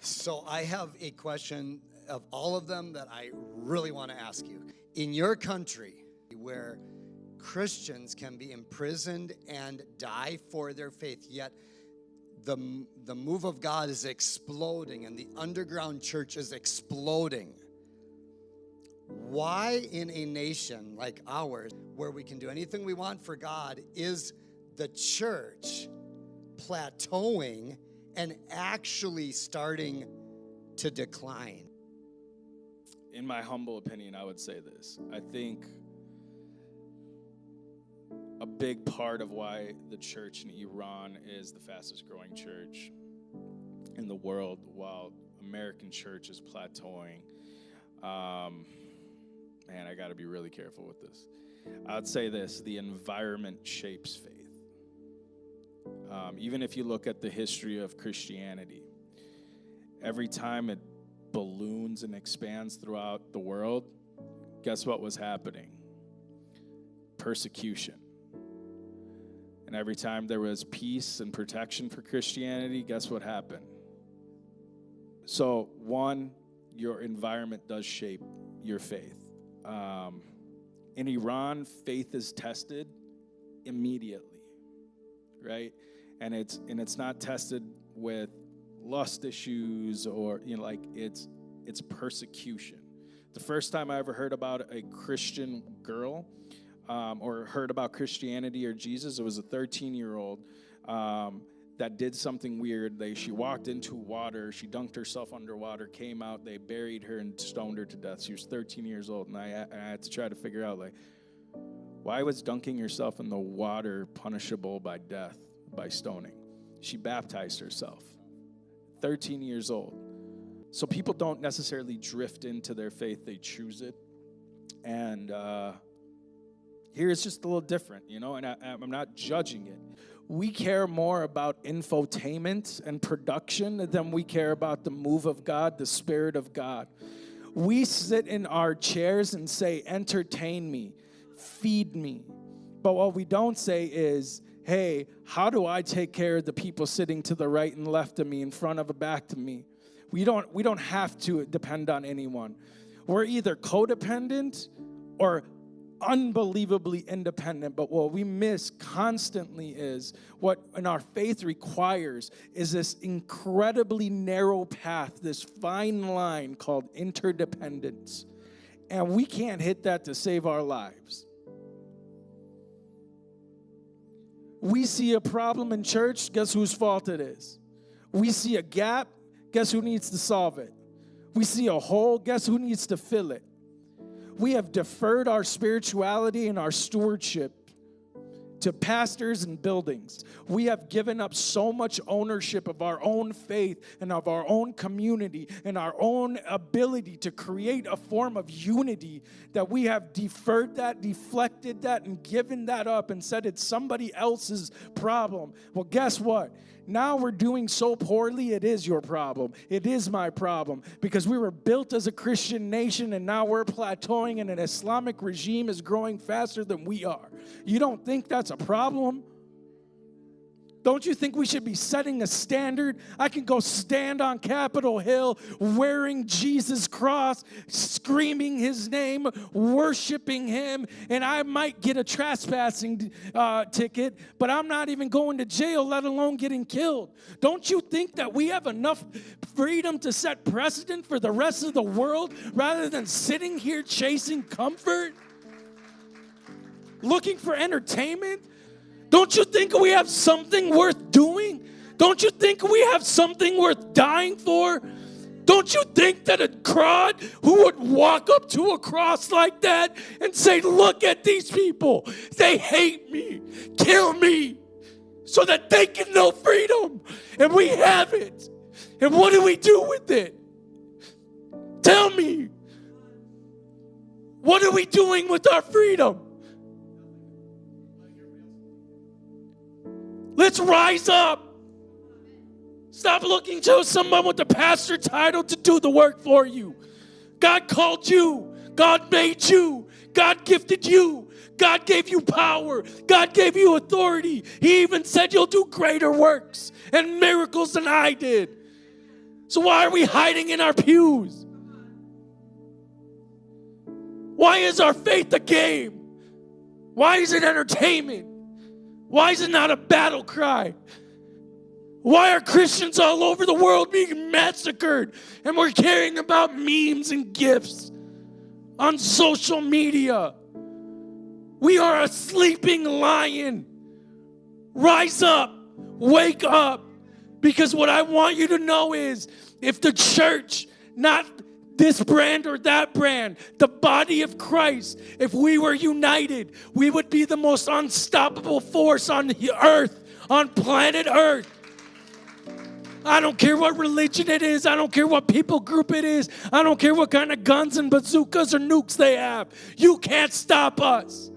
So I have a question of all of them that I really want to ask you. In your country, where Christians can be imprisoned and die for their faith, yet the move of God is exploding and the underground church is exploding. Why in a nation like ours, where we can do anything we want for God, is the church plateauing and actually starting to decline? In my humble opinion, I would say this. I think a big part of why the church in Iran is the fastest growing church in the world, while American church is plateauing. Man, I got to be really careful with this. I'd say this: the environment shapes faith. Even if you look at the history of Christianity, every time it balloons and expands throughout the world, guess what was happening? Persecution. And every time there was peace and protection for Christianity, guess what happened? So, one, your environment does shape your faith. In Iran, faith is tested immediately, right? And it's not tested with lust issues or, it's persecution. The first time I ever heard about a Christian girl or heard about Christianity or Jesus, it was a 13-year-old that did something weird. She walked into water, she dunked herself underwater, came out, they buried her and stoned her to death. She was 13 years old, and I had to try to figure out, why was dunking yourself in the water punishable by death, by stoning? She baptized herself, 13 years old. So people don't necessarily drift into their faith, they choose it. And here it's just a little different, and I'm not judging it. We care more about infotainment and production than we care about the move of God, the Spirit of God. We sit in our chairs and say, entertain me, feed me. But what we don't say is, hey, how do I take care of the people sitting to the right and left of me, in front of and back to me? We don't have to depend on anyone. We're either codependent or unbelievably independent, but what we miss constantly is what in our faith requires is this incredibly narrow path, this fine line called interdependence. And we can't hit that to save our lives. We see a problem in church, guess whose fault it is? We see a gap, guess who needs to solve it? We see a hole, guess who needs to fill it? We have deferred our spirituality and our stewardship to pastors and buildings. We have given up so much ownership of our own faith and of our own community and our own ability to create a form of unity that we have deferred that, deflected that, and given that up and said it's somebody else's problem. Well, guess what? Now we're doing so poorly, it is your problem. It is my problem, because we were built as a Christian nation and now we're plateauing and an Islamic regime is growing faster than we are. You don't think that's a problem? Don't you think we should be setting a standard? I can go stand on Capitol Hill wearing Jesus' cross, screaming his name, worshiping him, and I might get a trespassing ticket, but I'm not even going to jail, let alone getting killed. Don't you think that we have enough freedom to set precedent for the rest of the world rather than sitting here chasing comfort, looking for entertainment? Don't you think we have something worth doing? Don't you think we have something worth dying for? Don't you think that a crowd who would walk up to a cross like that and say, look at these people, they hate me, kill me, so that they can know freedom, and we have it. And what do we do with it? Tell me. What are we doing with our freedom? Let's rise up. Stop looking to someone with a pastor title to do the work for you. God called you. God made you. God gifted you. God gave you power. God gave you authority. He even said you'll do greater works and miracles than I did. So why are we hiding in our pews? Why is our faith a game? Why is it entertainment? Why is it not a battle cry? Why are Christians all over the world being massacred and we're caring about memes and gifs on social media? We are a sleeping lion. Rise up, wake up, because what I want you to know is if the church, not this brand or that brand, the body of Christ, if we were united, we would be the most unstoppable force on the earth, on planet Earth. I don't care what religion it is. I don't care what people group it is. I don't care what kind of guns and bazookas or nukes they have. You can't stop us.